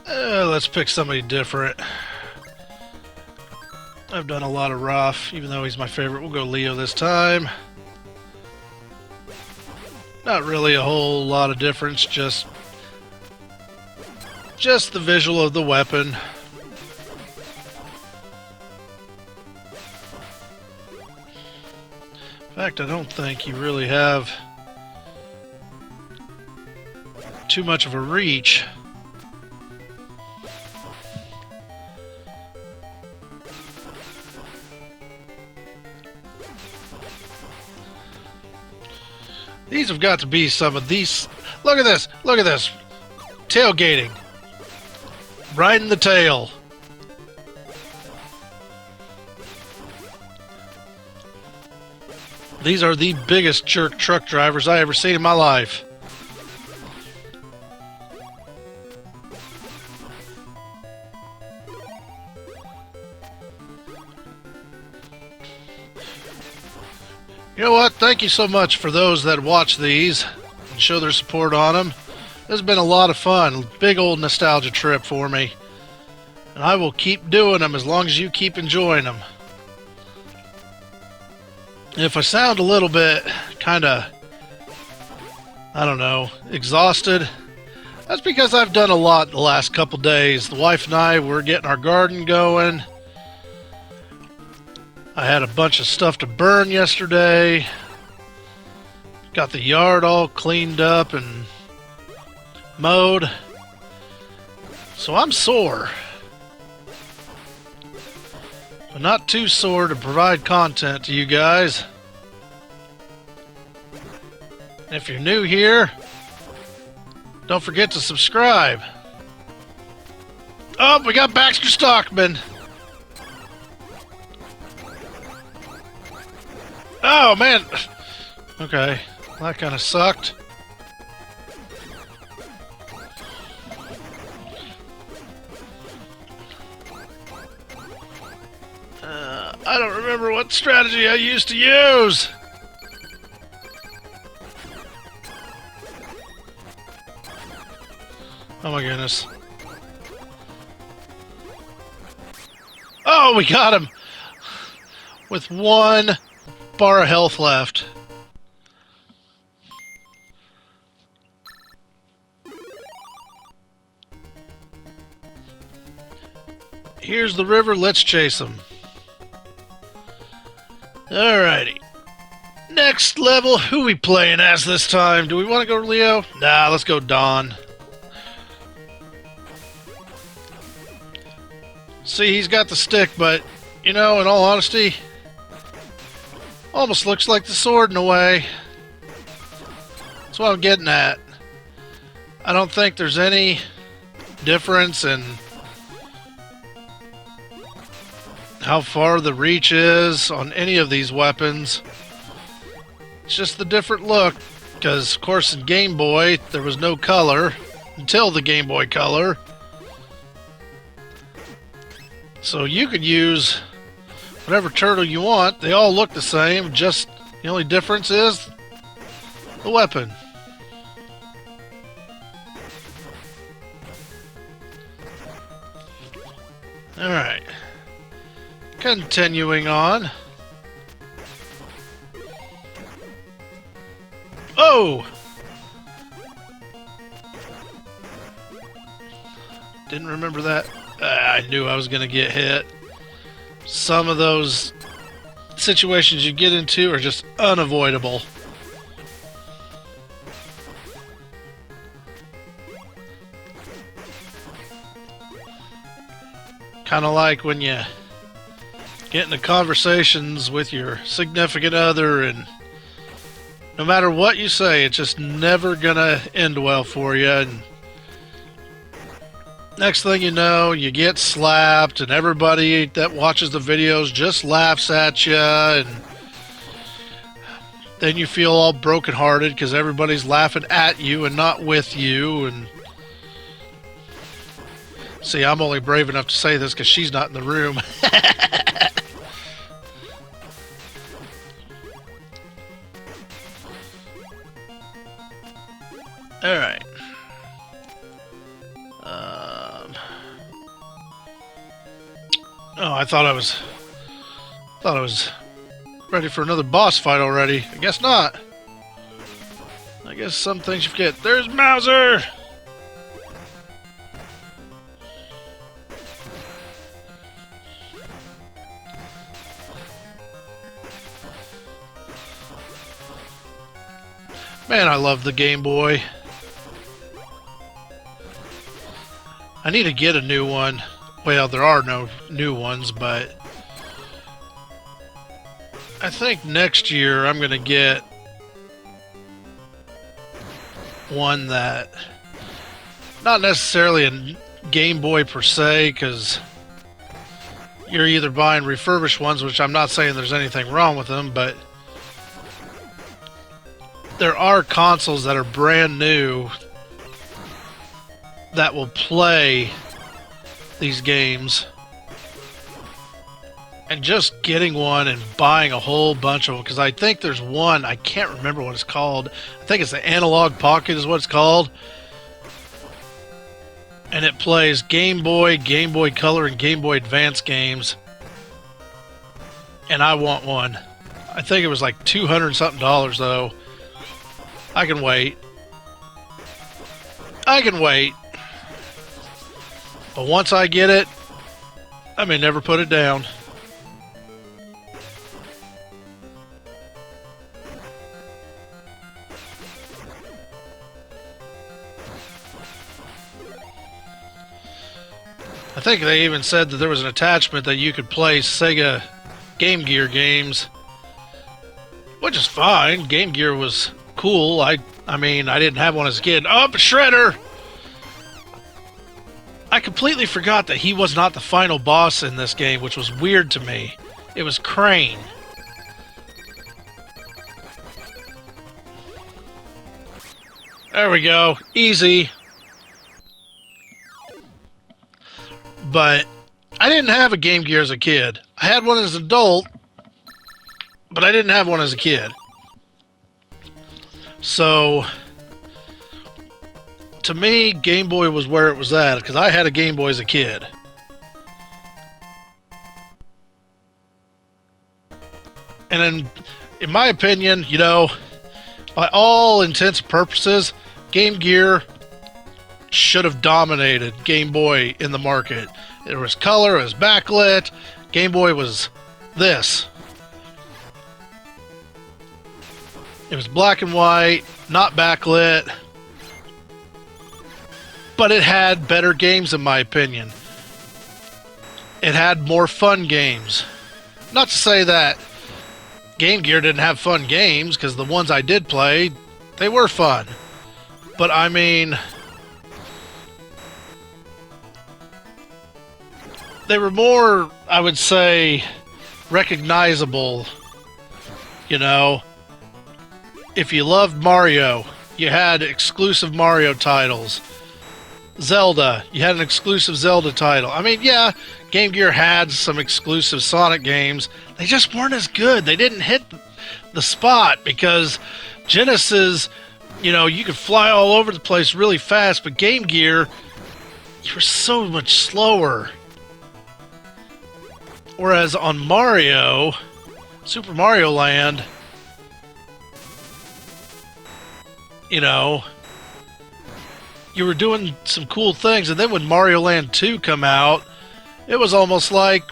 Let's pick somebody different. I've done a lot of Raph, even though he's my favorite. We'll go Leo this time. Not really a whole lot of difference, just the visual of the weapon. In fact, I don't think you really have too much of a reach. These have got to be some of these. Look at this! Look at this! Tailgating. Riding the tail. These are the biggest jerk truck drivers I ever seen in my life. You know what? Thank you so much for those that watch these and show their support on them. This has been a lot of fun. Big old nostalgia trip for me. And I will keep doing them as long as you keep enjoying them. If I sound a little bit kind of, I don't know, exhausted, that's because I've done a lot the last couple days. The wife and I were getting our garden going. I had a bunch of stuff to burn yesterday. Got the yard all cleaned up and mowed. So I'm sore. But not too sore to provide content to you guys. And if you're new here, don't forget to subscribe. Oh, we got Baxter Stockman. Oh, man. Okay. That kind of sucked. I don't remember what strategy I used to use. Oh, my goodness. Oh, we got him. With one bar of health left. Here's the river, let's chase them. Alrighty. Next level, who we playing as this time? Do we want to go Leo? Nah, let's go Don. See, he's got the stick, but, you know, in all honesty, almost looks like the sword in a way. That's what I'm getting at. I don't think there's any difference in how far the reach is on any of these weapons. It's just the different look, because of course in Game Boy there was no color until the Game Boy Color. So you could use whatever turtle you want. They all look the same, just the only difference is the weapon. Alright. Continuing on. Oh! Didn't remember that. I knew I was going to get hit. Some of those situations you get into are just unavoidable. Kind of like when you get into conversations with your significant other and no matter what you say, it's just never gonna end well for you, and next thing you know, you get slapped and everybody that watches the videos just laughs at you, and then you feel all brokenhearted because everybody's laughing at you and not with you. And see, I'm only brave enough to say this because she's not in the room. Alright. Oh, I thought I was ready for another boss fight already. I guess not. I guess some things you forget. There's Mauser! Man, I love the Game Boy. I need to get a new one. Well, there are no new ones, but I think next year I'm going to get one that, not necessarily a Game Boy per se, because you're either buying refurbished ones, which I'm not saying there's anything wrong with them, but there are consoles that are brand new that will play these games. And just getting one and buying a whole bunch of them, because I think there's one, I can't remember what it's called. I think it's the Analog Pocket is what it's called. And it plays Game Boy, Game Boy Color, and Game Boy Advance games. And I want one. I think it was like $200 something though. I can wait. I can wait. But once I get it, I may never put it down. I think they even said that there was an attachment that you could play Sega Game Gear games, which is fine. Game Gear was cool. I mean, I didn't have one as a kid. Oh, but Shredder! I completely forgot that he was not the final boss in this game, which was weird to me. It was Crane. There we go. Easy. But I didn't have a Game Gear as a kid. I had one as an adult, but I didn't have one as a kid. So, to me, Game Boy was where it was at, because I had a Game Boy as a kid. And then, in my opinion, you know, by all intents and purposes, Game Gear should have dominated Game Boy in the market. It was color, it was backlit. Game Boy was this. It was black and white, not backlit. But it had better games in my opinion. It had more fun games. Not to say that Game Gear didn't have fun games, because the ones I did play, they were fun. But I mean, they were more, I would say, recognizable. You know, if you loved Mario, you had exclusive Mario titles. Zelda, you had an exclusive Zelda title. I mean, yeah, Game Gear had some exclusive Sonic games. They just weren't as good. They didn't hit the spot, because Genesis, you know, you could fly all over the place really fast, but Game Gear, you were so much slower. Whereas on Mario, Super Mario Land, you know, you were doing some cool things. And then when Mario Land 2 come out, it was almost like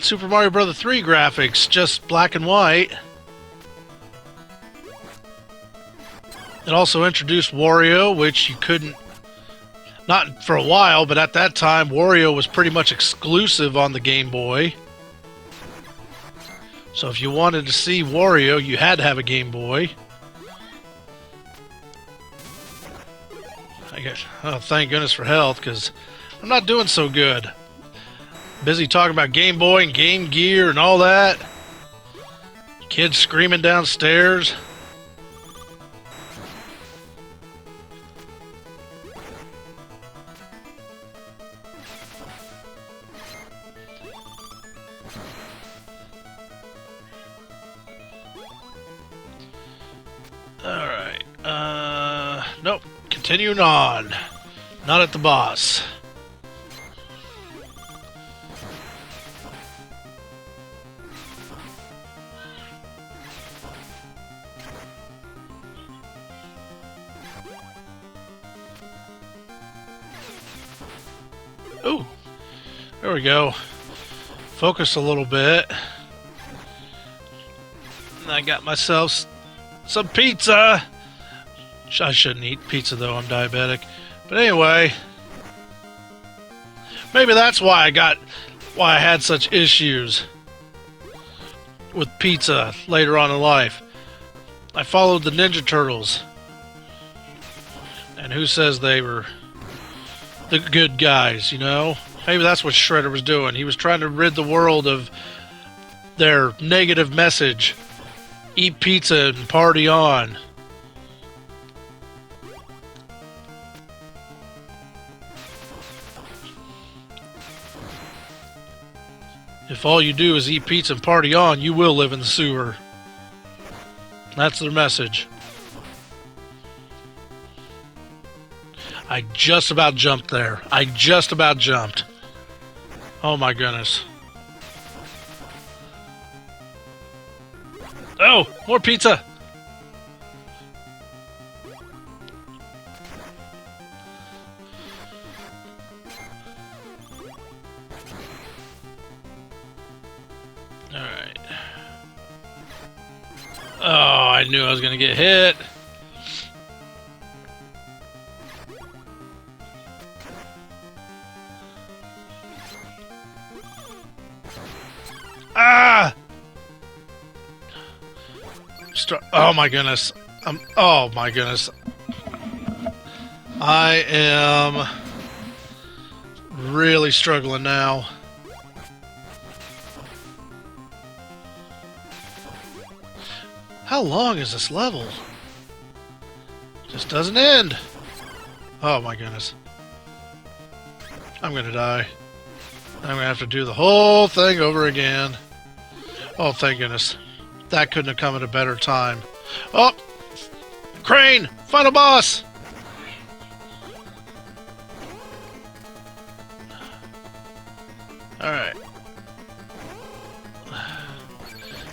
Super Mario Bros. 3 graphics, just black and white. It also introduced Wario, which you couldn't, not for a while, but at that time, Wario was pretty much exclusive on the Game Boy. So if you wanted to see Wario, you had to have a Game Boy. I guess, oh, thank goodness for health, because I'm not doing so good. Busy talking about Game Boy and Game Gear and all that. Kids screaming downstairs. Alright, nope. Continuing on. Not at the boss. Ooh, there we go. Focus a little bit. And I got myself some pizza. I shouldn't eat pizza though, I'm diabetic. But anyway, maybe that's why I had such issues with pizza later on in life. I followed the Ninja Turtles. And who says they were the good guys, you know? Maybe that's what Shredder was doing. He was trying to rid the world of their negative message. Eat pizza and party on. If all you do is eat pizza and party on, you will live in the sewer. That's their message. I just about jumped there. I just about jumped. Oh my goodness. Oh, more pizza. Alright. Oh, I knew I was going to get hit. Ah! Oh my goodness. Oh my goodness. I am really struggling now. How long is this level? Just doesn't end. Oh my goodness. I'm gonna die. I'm gonna have to do the whole thing over again. Oh, thank goodness. That couldn't have come at a better time. Oh! Crane! Final boss! Alright.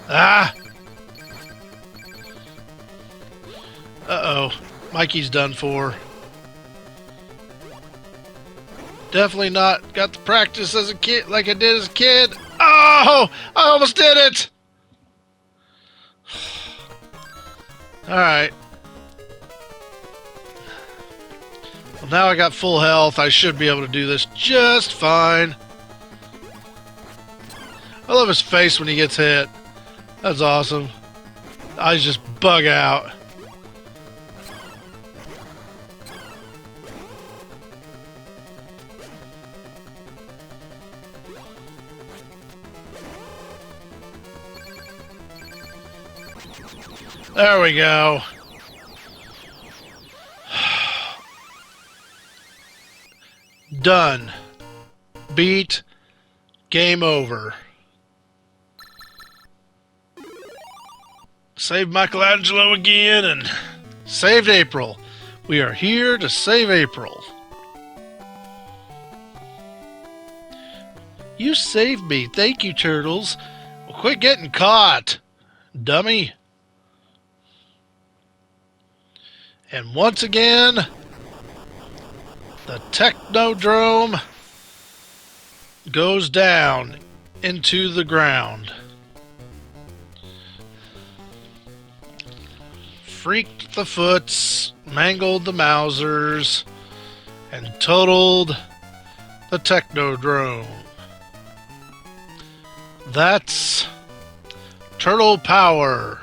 Ah! Uh-oh. Mikey's done for. Definitely not got the practice as a kid like I did as a kid. Oh! I almost did it! Alright. Well, now I got full health. I should be able to do this just fine. I love his face when he gets hit. That's awesome. Eyes just bug out. There we go. Done. Beat. Game over. Saved Michelangelo again and saved April. We are here to save April. You saved me. Thank you, Turtles. Well, quit getting caught, dummy. And once again, the Technodrome goes down into the ground. Freaked the Foots, mangled the Mousers, and totaled the Technodrome. That's Turtle Power.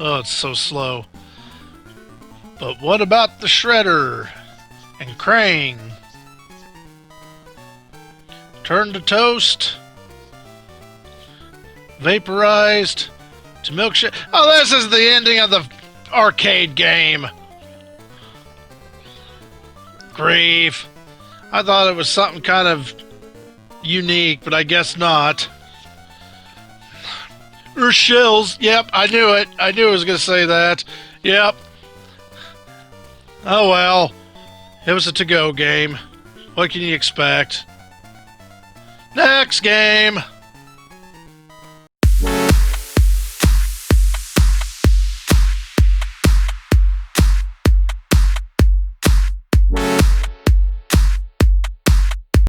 Oh, it's so slow. But what about the Shredder and Krang? Turned to toast, vaporized to milkshake. Oh, this is the ending of the arcade game. Grief. I thought it was something kind of unique, but I guess not. Shells. Yep, I knew it. I knew I was going to say that. Yep. Oh well. It was a to-go game. What can you expect? Next game.